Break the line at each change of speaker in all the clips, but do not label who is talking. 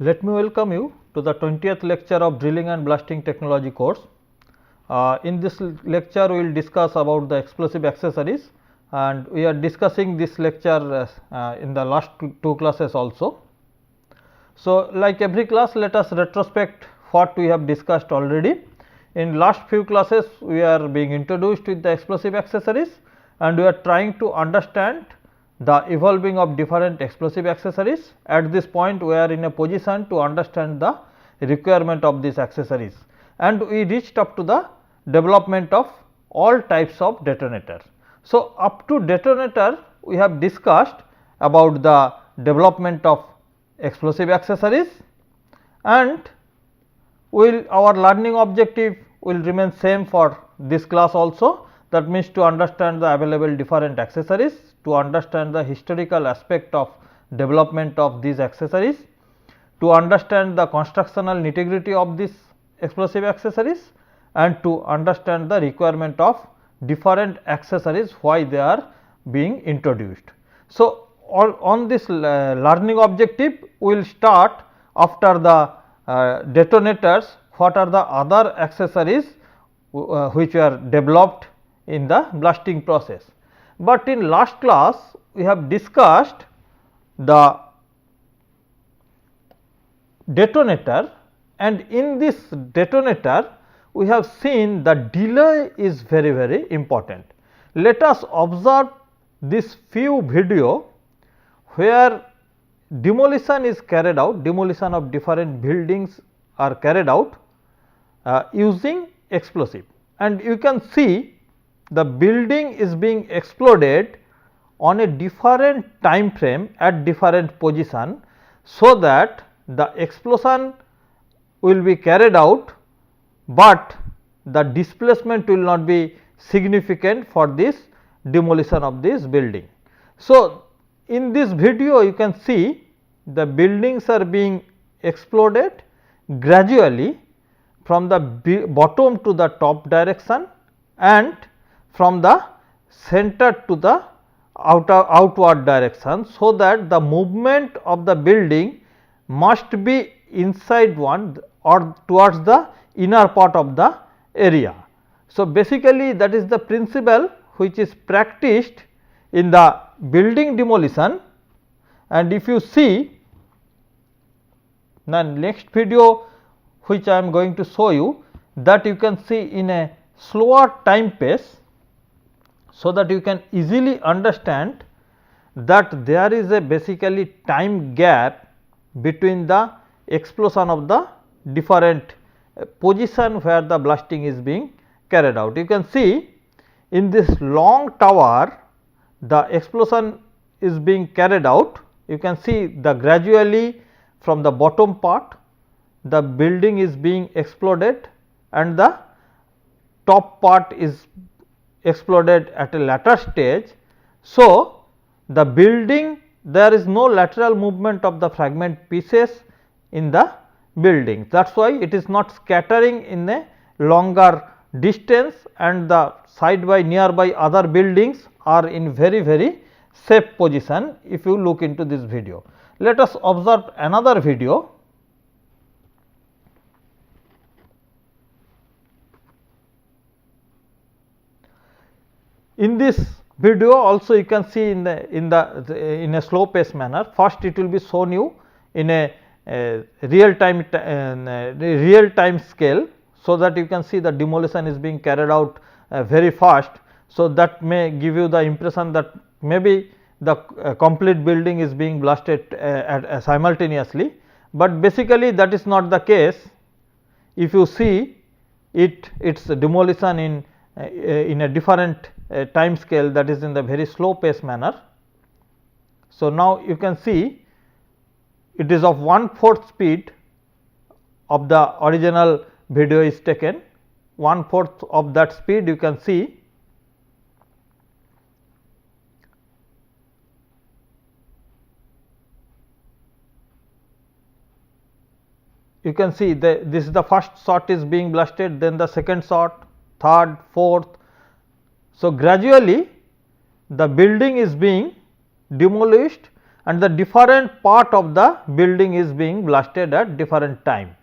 Let me welcome you to the 20th lecture of Drilling and Blasting Technology course. In this lecture, we will discuss about the explosive accessories, and we are discussing this lecture in the last two classes also. So, like every class, let us retrospect what we have discussed already. In last few classes, we are being introduced with the explosive accessories, and we are trying to understand the evolving of different explosive accessories. At this point, we are in a position to understand the requirement of these accessories, and we reached up to the development of all types of detonator. So, up to detonator we have discussed about the development of explosive accessories, and our learning objective will remain same for this class also. That means to understand the available different accessories, to understand the historical aspect of development of these accessories, to understand the constructional nitty-gritty of these explosive accessories, and to understand the requirement of different accessories, why they are being introduced. So, on this learning objective, we will start after the detonators, what are the other accessories which are developed in the blasting process. But in last class, we have discussed the detonator, and in this detonator we have seen the delay is very important. Let us observe this few video where demolition is carried out, demolition of different buildings are carried out using explosive, and you can see the building is being exploded on a different time frame at different position, so that the explosion will be carried out, but the displacement will not be significant for this demolition of this building. So, in this video you can see the buildings are being exploded gradually from the bottom to the top direction and from the center to the outward direction, so that the movement of the building must be inside one or towards the inner part of the area. So, basically that is the principle which is practiced in the building demolition, and if you see the next video which I am going to show you, that you can see in a slower time pace, so that you can easily understand that there is a basically time gap between the explosion of the different position where the blasting is being carried out. You can see in this long tower the explosion is being carried out. You can see the gradually from the bottom part the building is being exploded and the top part is exploded at a later stage. So, the building, there is no lateral movement of the fragment pieces in the building, that is why it is not scattering in a longer distance, and the side by nearby other buildings are in very safe position if you look into this video. Let us observe another video. In this video also you can see in a slow pace manner. First it will be shown you in a real time scale, so that you can see the demolition is being carried out very fast. So, that may give you the impression that maybe the complete building is being blasted simultaneously, but basically that is not the case. If you see its demolition in a different time scale, that is in the very slow pace manner. So, now you can see it is of 1/4 speed of the original video is taken, 1/4 of that speed you can see. You can see this is the first shot is being blasted, then the second shot, third, fourth. So, gradually the building is being demolished and the different part of the building is being blasted at different time.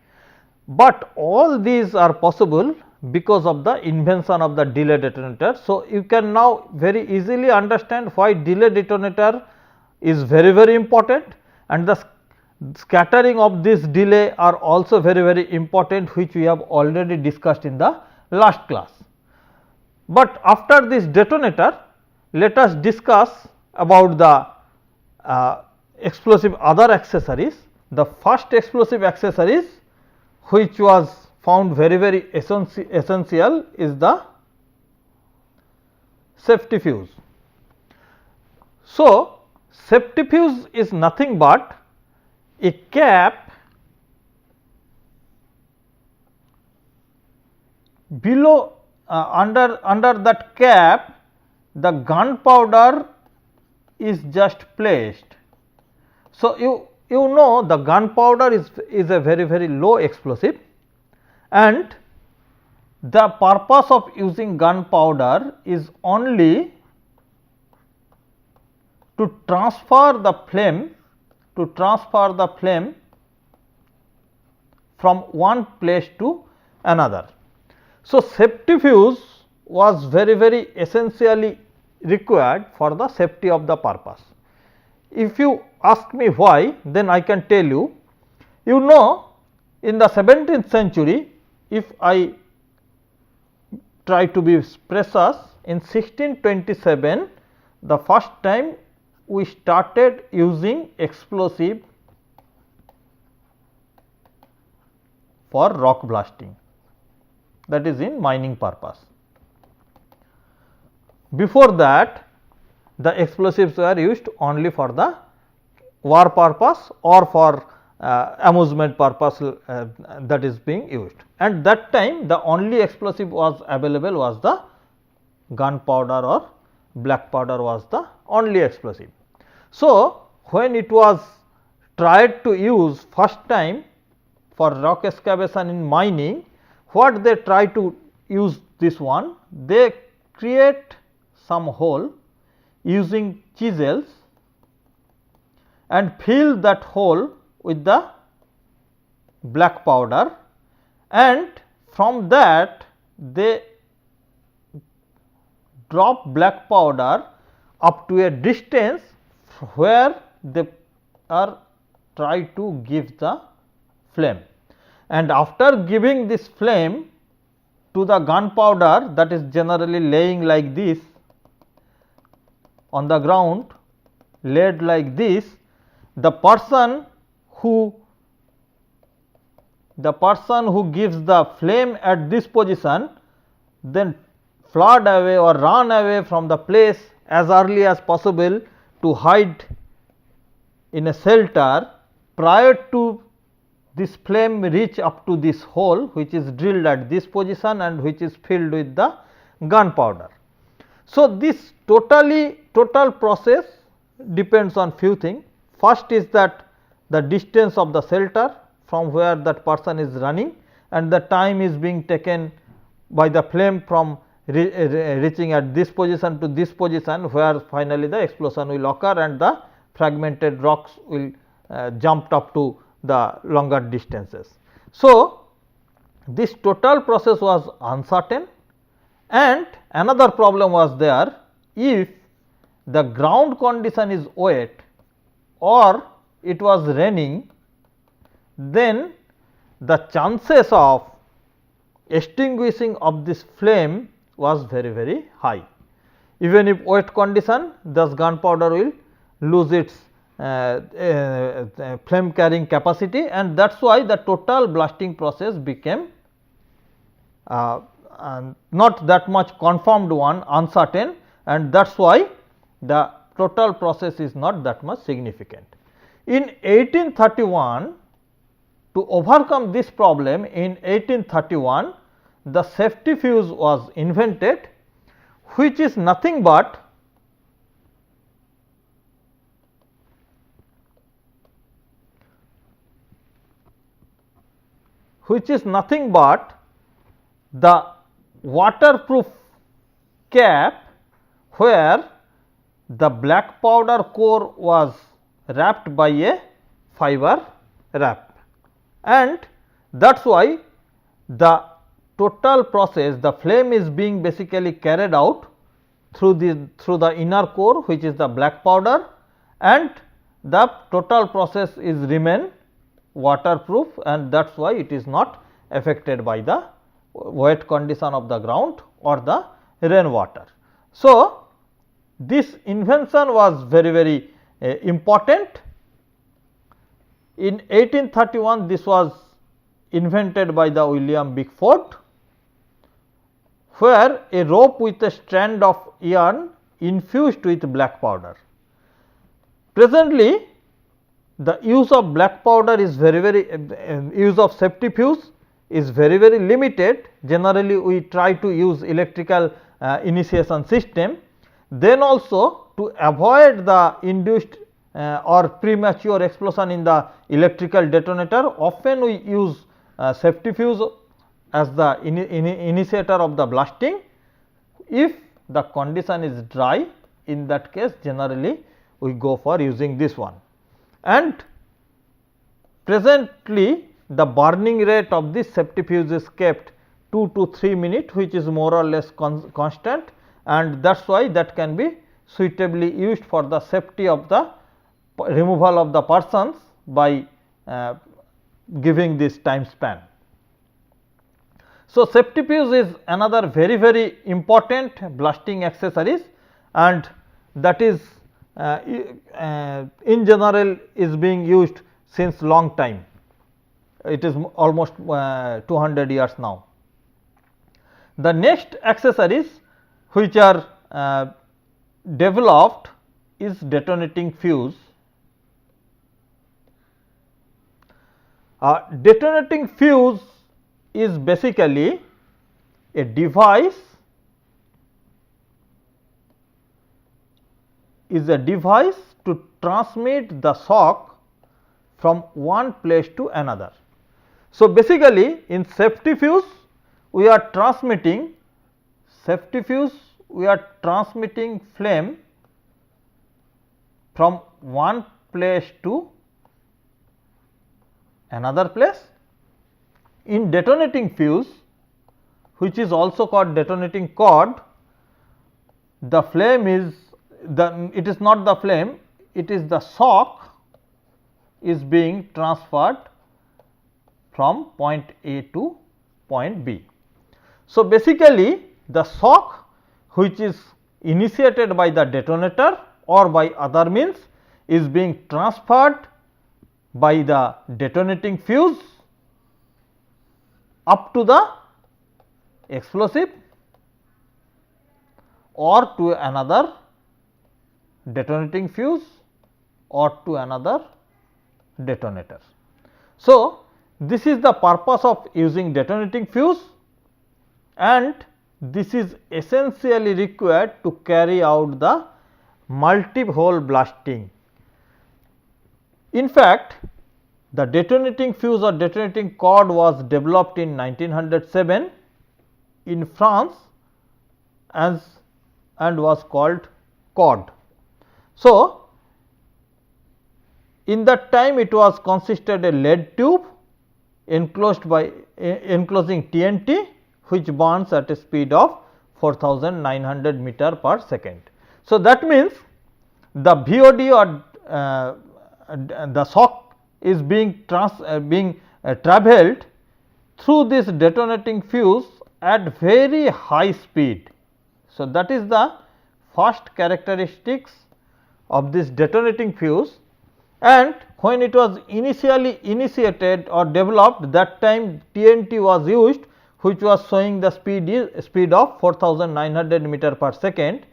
But all these are possible because of the invention of the delay detonator. So, you can now very easily understand why delay detonator is very important, and the scattering of this delay are also very important, which we have already discussed in the last class. But after this detonator, let us discuss about the explosive other accessories. The first explosive accessories which was found very essential is the safety fuse. So, safety fuse is nothing but a cap below under that cap the gunpowder is just placed. So, you know the gunpowder is a very low explosive, and the purpose of using gunpowder is only to transfer the flame from one place to another. So, safety fuse was very essentially required for the safety of the purpose. If you ask me why, then I can tell you. You know, in the 17th century, if I try to be precise, in 1627 the first time we started using explosive for rock blasting, that is in mining purpose. Before that, the explosives were used only for the war purpose or for amusement purpose, that is being used, and that time the only explosive was available was the gunpowder or black powder was the only explosive. So, when it was tried to use first time for rock excavation in mining, what they try to use this one? They create some hole using chisels and fill that hole with the black powder, and from that they drop black powder up to a distance where they are try to give the flame, and after giving this flame to the gunpowder, that is generally laying like this on the ground, laid like this, the person who gives the flame at this position then flood away or run away from the place as early as possible to hide in a shelter prior to this flame reach up to this hole, which is drilled at this position and which is filled with the gunpowder. So, this total process depends on few things. First is that the distance of the shelter from where that person is running, and the time is being taken by the flame from reaching at this position to this position, where finally the explosion will occur and the fragmented rocks will jump up to the longer distances. So, this total process was uncertain, and another problem was there. If the ground condition is wet or it was raining, then the chances of extinguishing of this flame was very high. Even if wet condition, thus gunpowder will lose its flame carrying capacity, and that is why the total blasting process became not that much confirmed one, uncertain, and that is why the total process is not that much significant. In 1831, to overcome this problem, in 1831 the safety fuse was invented, which is nothing but the waterproof cap where the black powder core was wrapped by a fiber wrap, and that is why the total process, the flame is being basically carried out through the inner core, which is the black powder, and the total process is remain waterproof, and that is why it is not affected by the wet condition of the ground or the rainwater. So, this invention was very important. In 1831, this was invented by the William Bickford, where a rope with a strand of yarn infused with black powder. Presently, the use of black powder is use of safety fuse is very limited. Generally, we try to use electrical initiation system. Then also, to avoid the induced or premature explosion in the electrical detonator, often we use safety fuse as the initiator of the blasting. If the condition is dry, in that case generally we go for using this one, and presently the burning rate of this safety fuse is kept 2 to 3 minutes, which is more or less constant, and that is why that can be suitably used for the safety of the removal of the persons by giving this time span. So, safety fuse is another very important blasting accessories, and that is in general is being used since long time. It is almost 200 years now. The next accessories which are developed is detonating fuse. Detonating fuse is basically a device to transmit the shock from one place to another. So, basically in safety fuse we are transmitting flame from one place to another place. In detonating fuse, which is also called detonating cord, the flame is it is not the flame, it is the shock is being transferred from point A to point B. So, basically the shock which is initiated by the detonator or by other means is being transferred by the detonating fuse up to the explosive or to another detonating fuse or to another detonator. So, this is the purpose of using detonating fuse, and this is essentially required to carry out the multi-hole blasting. In fact, the detonating fuse or detonating cord was developed in 1907 in France and was called cord. So, in that time it was consisted a lead tube enclosing TNT, which burns at a speed of 4900 meter per second. So, that means the VOD or the shock is being travelled through this detonating fuse at very high speed. So, that is the first characteristics of this detonating fuse, and when it was initially initiated or developed, that time TNT was used, which was showing the speed of 4900 meter per second,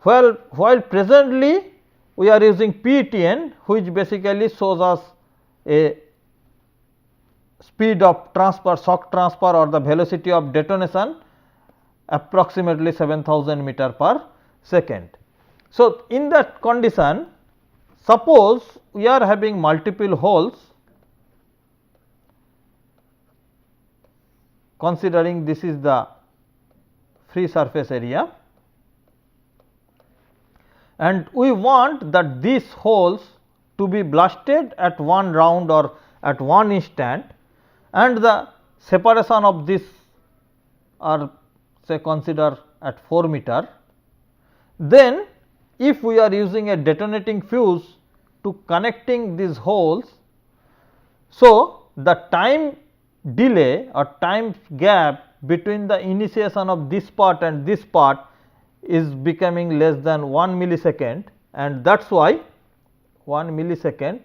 while presently we are using PTN, which basically shows us a speed of transfer, shock transfer or the velocity of detonation approximately 7000 meter per second. So, in that condition, suppose we are having multiple holes, considering this is the free surface area, and we want that these holes to be blasted at one round or at one instant, and the separation of this are say consider at 4 meter. Then if we are using a detonating fuse to connecting these holes, so the time delay or time gap between the initiation of this part and this part is becoming less than 1 millisecond, and that is why 1 millisecond,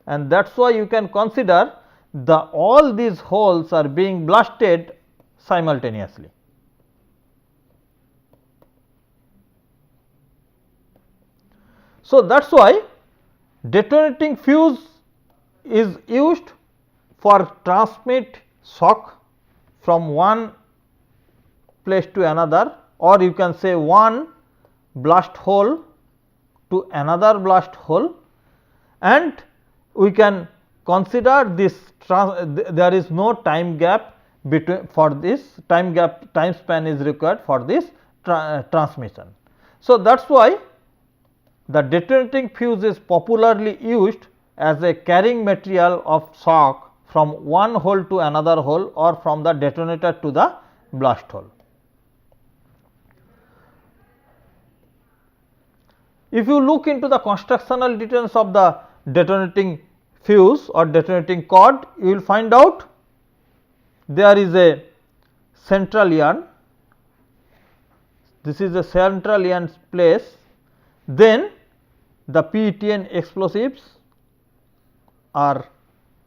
and that is why you can consider the all these holes are being blasted simultaneously. So, that is why detonating fuse is used for transmit shock from one place to another, or you can say one blast hole to another blast hole, and we can consider this there is no time gap between for this time span is required for this transmission. So, that is why the detonating fuse is popularly used as a carrying material of shock from one hole to another hole or from the detonator to the blast hole. If you look into the constructional details of the detonating fuse or detonating cord, you will find out there is a central yarn, this is a central yarn place, then the PETN explosives are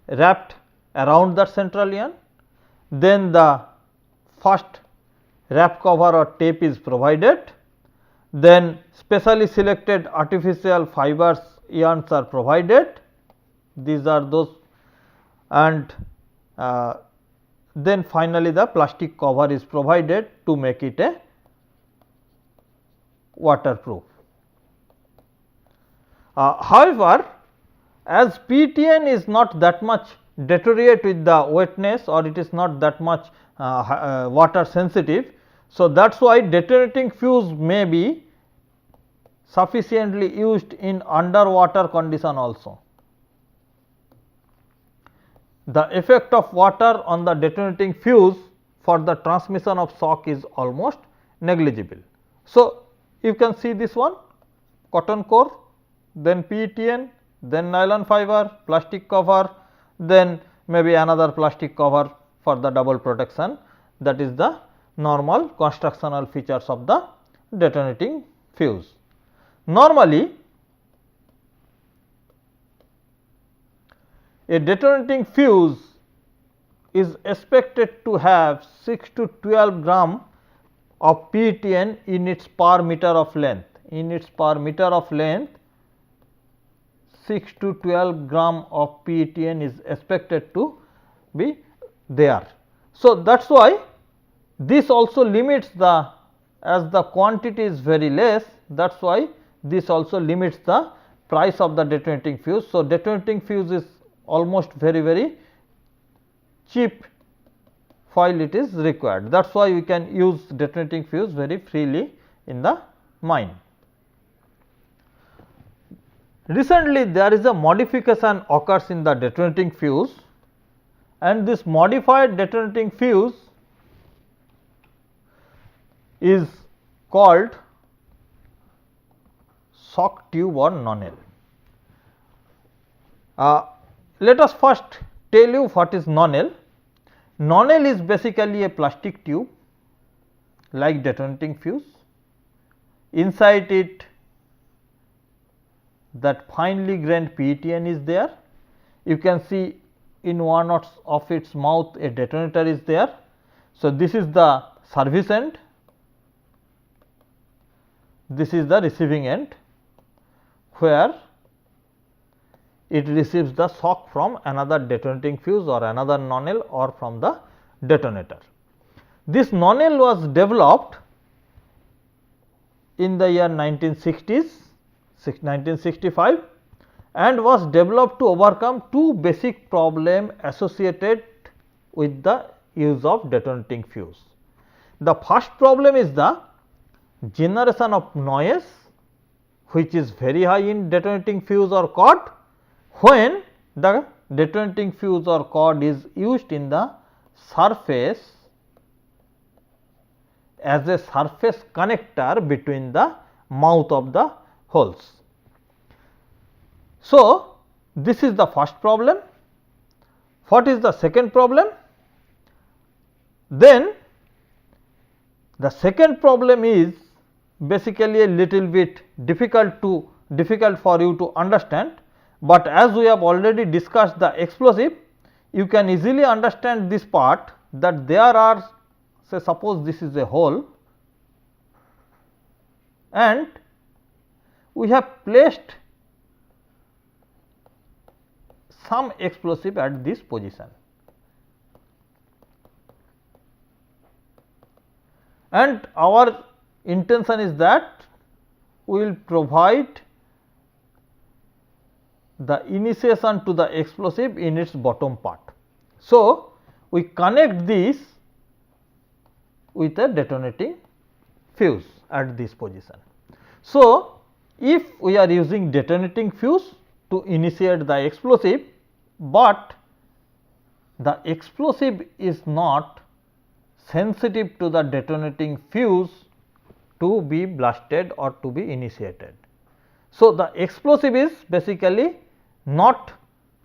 wrapped around that central yarn, then the first wrap cover or tape is provided, then specially selected artificial fibers yarns are provided, these are those, and then finally the plastic cover is provided to make it a waterproof. However, as PETN is not that much deteriorate with the wetness or it is not that much water sensitive. So, that is why detonating fuse may be sufficiently used in underwater condition also. The effect of water on the detonating fuse for the transmission of shock is almost negligible. So, you can see this one cotton core, then PETN, then nylon fiber, plastic cover, then maybe another plastic cover for the double protection, that is the normal constructional features of the detonating fuse. Normally, a detonating fuse is expected to have 6 to 12 gram of PETN in its per meter of length. In its per meter of length, 6 to 12 gram of PETN is expected to be there. So, that is why this also limits the, as the quantity is very less, that is why this also limits the price of the detonating fuse. So, detonating fuse is almost very cheap while it is required. That is why we can use detonating fuse very freely in the mine. Recently, there is a modification occurs in the detonating fuse, and this modified detonating fuse is called shock tube or NonL. Let us first tell you what is NonL. NonL is basically a plastic tube like detonating fuse. Inside it, that finely grained PETN is there. You can see in one of its mouth a detonator is there. So, this is the service end, this is the receiving end, where it receives the shock from another detonating fuse or another NonL or from the detonator. This NonL was developed in the year 1965 and was developed to overcome two basic problems associated with the use of detonating fuse. The first problem is the generation of noise, which is very high in detonating fuse or cord, when the detonating fuse or cord is used in the surface as a surface connector between the mouth of the holes. So, this is the first problem. What is the second problem? Then the second problem is basically a little bit difficult for you to understand, but as we have already discussed the explosive, you can easily understand this part, that there are, say suppose this is a hole and we have placed some explosive at this position, and our intention is that we will provide the initiation to the explosive in its bottom part. So, we connect this with a detonating fuse at this position. So, if we are using detonating fuse to initiate the explosive, but the explosive is not sensitive to the detonating fuse to be blasted or to be initiated. So, the explosive is basically not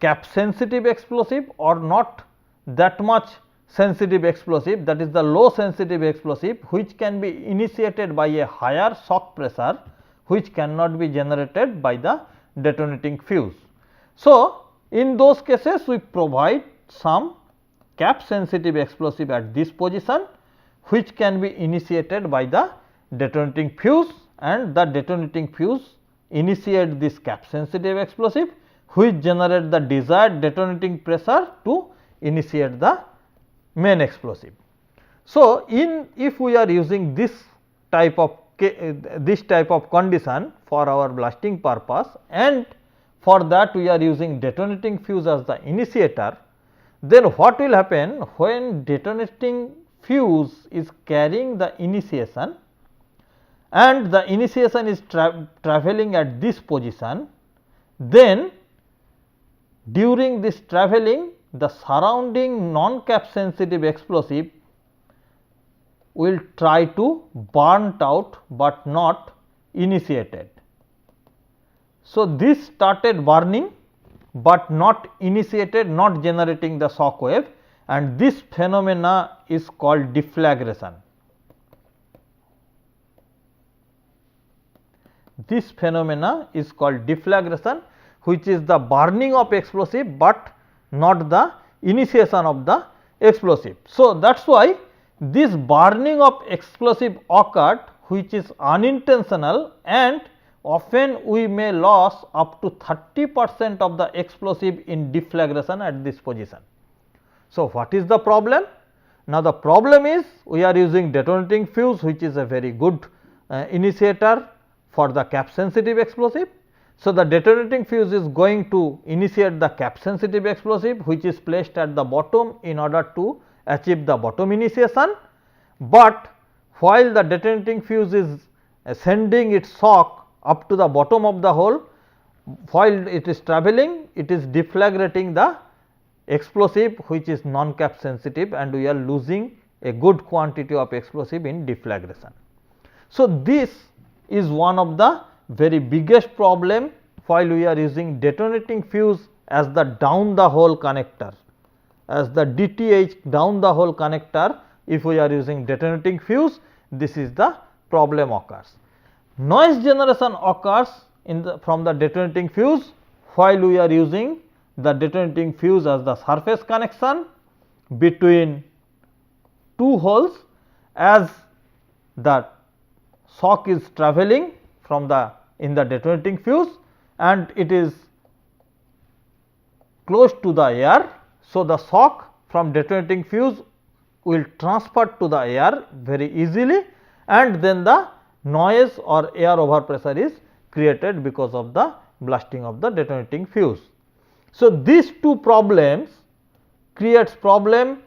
cap sensitive explosive or not that much sensitive explosive, that is the low sensitive explosive, which can be initiated by a higher shock pressure, which cannot be generated by the detonating fuse. So, in those cases we provide some cap sensitive explosive at this position, which can be initiated by the detonating fuse, and the detonating fuse initiate this cap sensitive explosive, which generate the desired detonating pressure to initiate the main explosive. So, if we are using this type of condition for our blasting purpose, and for that we are using detonating fuse as the initiator, then what will happen when detonating fuse is carrying the initiation and the initiation is traveling at this position, then during this traveling the surrounding non-cap sensitive explosive will try to burnt out, but not initiated. So, this started burning, but not initiated, not generating the shock wave, and this phenomena is called deflagration. This phenomena is called deflagration, which is the burning of explosive, but not the initiation of the explosive. So, that is why this burning of explosive occurred, which is unintentional, and often we may lose up to 30% of the explosive in deflagration at this position. So, what is the problem? Now, the problem is we are using detonating fuse, which is a very good initiator for the cap sensitive explosive. So, the detonating fuse is going to initiate the cap sensitive explosive, which is placed at the bottom in order to achieve the bottom initiation, but while the detonating fuse is sending its shock up to the bottom of the hole, while it is traveling, it is deflagrating the explosive, which is non-cap sensitive, and we are losing a good quantity of explosive in deflagration. So, this is one of the very biggest problem while we are using detonating fuse as the down the hole connector, as the DTH down the hole connector. If we are using detonating fuse, this is the problem occurs. Noise generation occurs from the detonating fuse while we are using the detonating fuse as the surface connection between two holes, as the shock is traveling from the detonating fuse and it is close to the air. So, the shock from detonating fuse will transfer to the air very easily, and then the noise or air overpressure is created because of the blasting of the detonating fuse. So, these two problems creates problem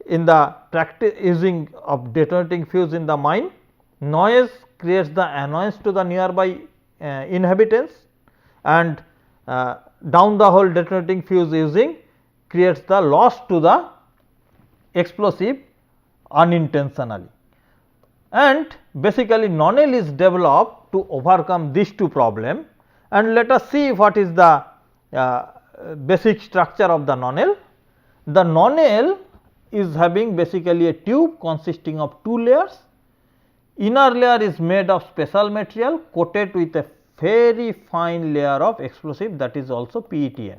in the practice using of detonating fuse in the mine. Noise creates the annoyance to the nearby inhabitants, and down the hole detonating fuse using creates the loss to the explosive unintentionally. And basically NonL is developed to overcome these two problems, and let us see what is the basic structure of the NonL. The NonL is having basically a tube consisting of two layers. Inner layer is made of special material coated with a very fine layer of explosive, that is also PETN.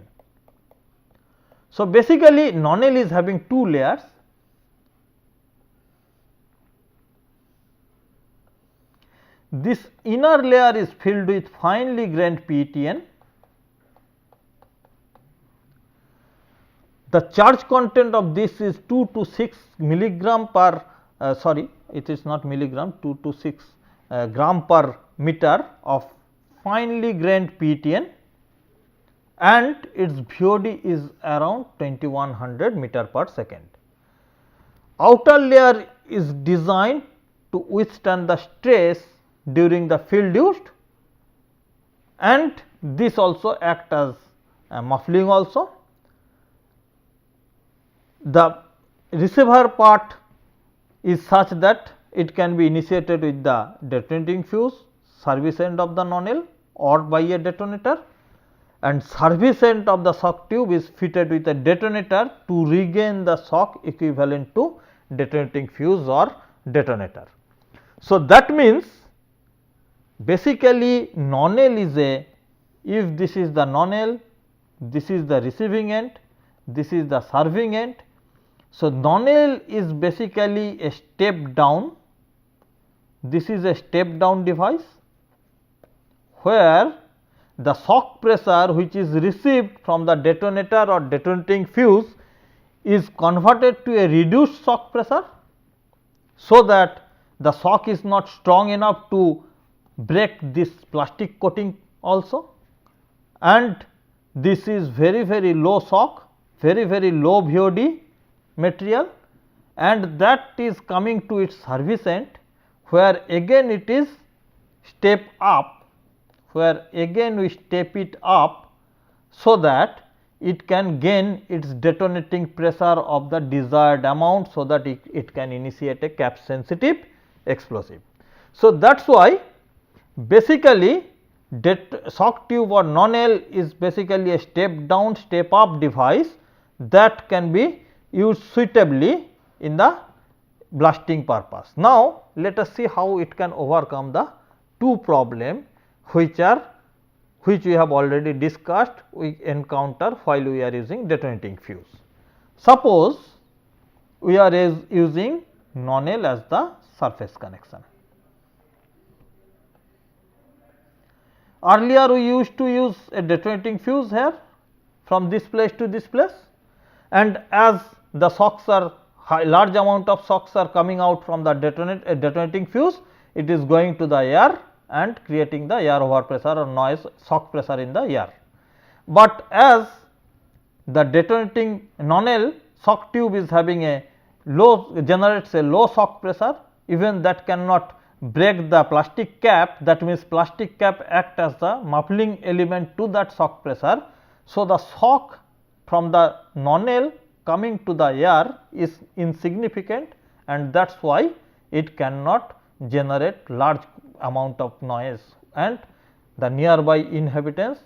So, basically NonL is having two layers. This inner layer is filled with finely grained PETN. The charge content of this is 2 to 6 milligram per it is not milligram, 2 to 6 gram per meter of finely grained PETN, and its VOD is around 2100 meter per second. Outer layer is designed to withstand the stress during the field used, and this also act as muffling also. The receiver part is such that it can be initiated with the detonating fuse, service end of the NonL, or by a detonator, and service end of the shock tube is fitted with a detonator to regain the shock equivalent to detonating fuse or detonator. So, that means basically NonL is if this is the NonL, this is the receiving end, this is the serving end. So, NonL is basically a step down, this is a step down device, where the shock pressure which is received from the detonator or detonating fuse is converted to a reduced shock pressure, so that the shock is not strong enough to break this plastic coating also, and this is very low shock, very low VOD material, and that is coming to its service end, where again it is step up, where again we step it up, so that it can gain its detonating pressure of the desired amount, so that it can initiate a cap sensitive explosive. So, that is why basically shock tube or NonL is basically a step down step up device that can be used suitably in the blasting purpose. Now, let us see how it can overcome the two problems which we have already discussed we encounter while we are using detonating fuse. Suppose we are using NonL as the surface connection. Earlier we used to use a detonating fuse here from this place to this place, and as the shocks are large amount of shocks are coming out from the detonating fuse, it is going to the air and creating the air overpressure or noise shock pressure in the air. But as the detonating NonL shock tube is having a generates a low shock pressure, even that cannot break the plastic cap, that means plastic cap act as the muffling element to that shock pressure. So, the shock from the NonL coming to the air is insignificant, and that is why it cannot generate large amount of noise, and the nearby inhabitants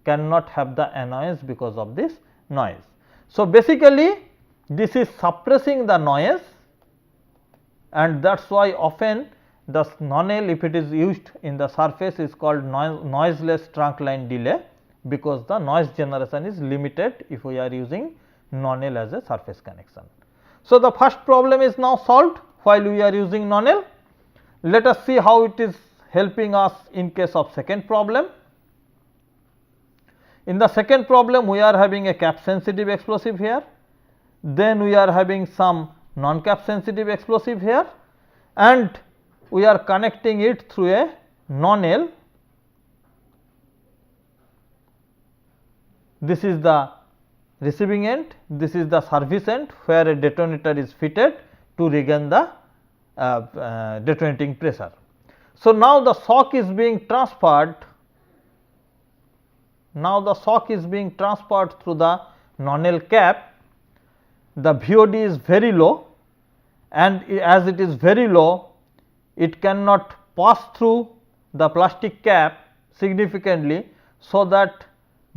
cannot have the annoyance because of this noise. So, basically this is suppressing the noise, and that is why often the NonL, if it is used in the surface, is called noiseless trunk line delay, because the noise generation is limited if we are using NonL as a surface connection. So, the first problem is now solved while we are using NonL. Let us see how it is helping us in case of second problem. In the second problem, we are having a cap sensitive explosive here, then we are having some non cap sensitive explosive here, and we are connecting it through a NonL. This is the receiving end, this is the service end where a detonator is fitted to regain the detonating pressure. So, now the shock is being transferred now the shock is being transferred through the NonL cap. The VOD is very low, and as it is very low, it cannot pass through the plastic cap significantly, so that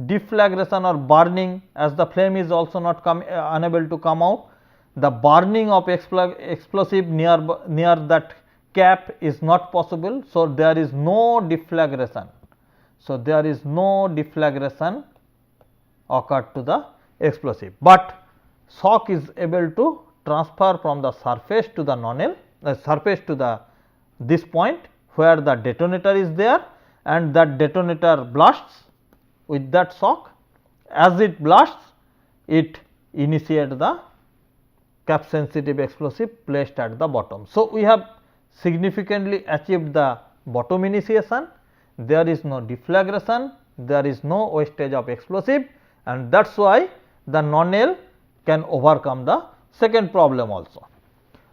deflagration or burning, as the flame is also not unable to come out, the burning of explosive near that cap is not possible. So, there is no deflagration. So, there is no deflagration occurred to the explosive, but shock is able to transfer from the surface to the NonL, surface to the this point where the detonator is there, and that detonator blasts with that shock. As it blasts, it initiates the cap sensitive explosive placed at the bottom. So, we have significantly achieved the bottom initiation, there is no deflagration, there is no wastage of explosive, and that is why the NonL can overcome the second problem also.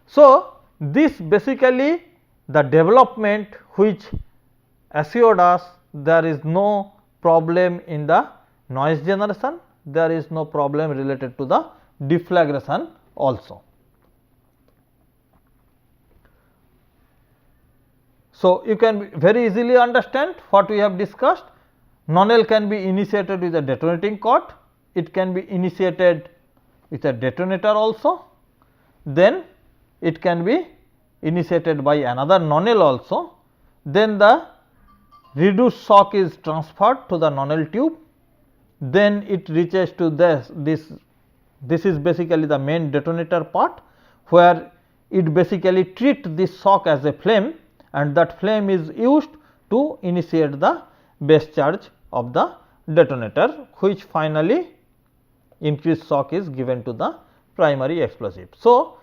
So, this basically the development which assured us there is no problem in the noise generation, there is no problem related to the deflagration also. So, you can very easily understand what we have discussed. NonL can be initiated with a detonating cord, it can be initiated with a detonator also, then it can be initiated by another NonL also, then the reduced shock is transferred to the NonL tube, then it reaches to this is basically the main detonator part, where it basically treats this shock as a flame, and that flame is used to initiate the base charge of the detonator, which finally increased shock is given to the primary explosive. So,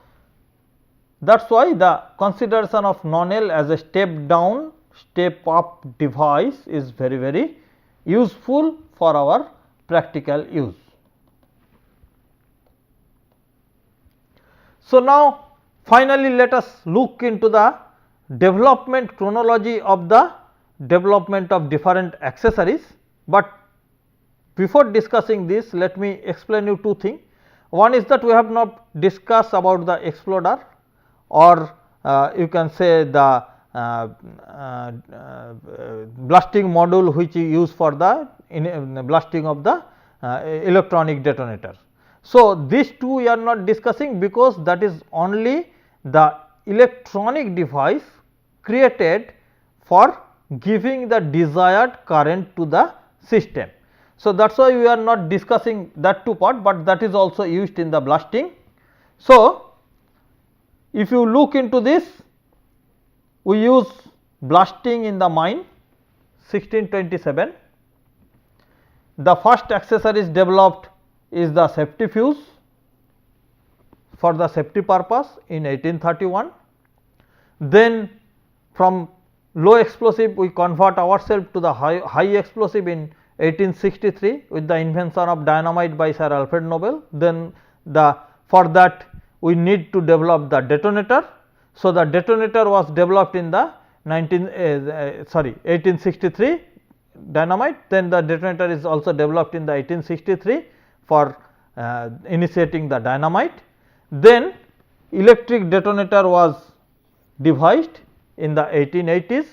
that is why the consideration of NonL as a step down step up device is very useful for our practical use. So, now finally, let us look into the development chronology of the development of different accessories, but before discussing this, let me explain you two things. One is that we have not discussed about the exploder, or you can say the blasting module which you use for the blasting of the electronic detonator. So, these two we are not discussing, because that is only the electronic device created for giving the desired current to the system. So, that is why we are not discussing that two part, but that is also used in the blasting. So, if you look into this, we use blasting in the mine 1627. The first accessories developed is the safety fuse for the safety purpose in 1831. Then from low explosive we convert ourselves to the high explosive in 1863 with the invention of dynamite by Sir Alfred Nobel. Then for that we need to develop the detonator. So, the detonator was developed in the 1863 dynamite, then the detonator is also developed in the 1863 for initiating the dynamite. Then electric detonator was devised in the 1880s.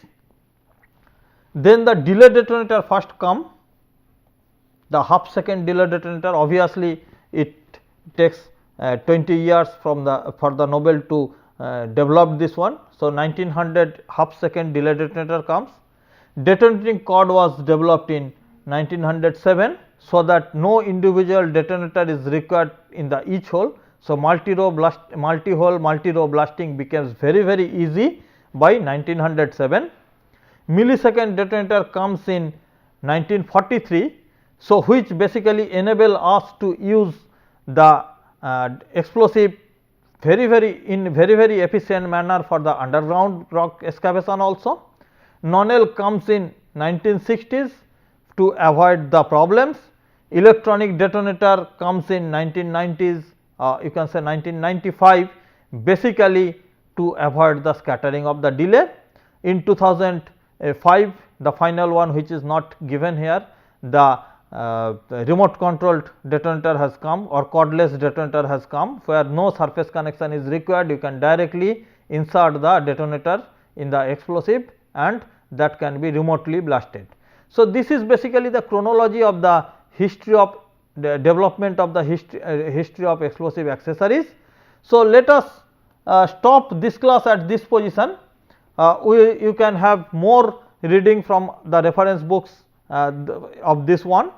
Then the delay detonator first come, the half second delay detonator. Obviously, it takes 20 years from for the Nobel to develop this one. So, 1900 half second delay detonator comes. Detonating cord was developed in 1907, so that no individual detonator is required in the each hole. So, multi-hole blasting becomes very easy by 1907. Millisecond detonator comes in 1943. So, which basically enable us to use the explosive in very efficient manner for the underground rock excavation also. NonL comes in 1960s to avoid the problems. Electronic detonator comes in 1990s, you can say 1995, basically to avoid the scattering of the delay. In 2005, the final one which is not given here, the remote controlled detonator has come or cordless detonator has come, where no surface connection is required. You can directly insert the detonator in the explosive and that can be remotely blasted. So, this is basically the chronology of the history of the development of the history of explosive accessories. So, let us stop this class at this position. You can have more reading from the reference books of this one.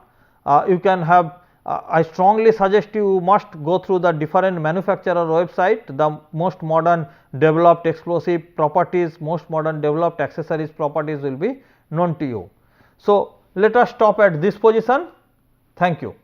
You can have I strongly suggest you must go through the different manufacturer website. The most modern developed explosive properties, most modern developed accessories properties will be known to you. So, let us stop at this position. Thank you.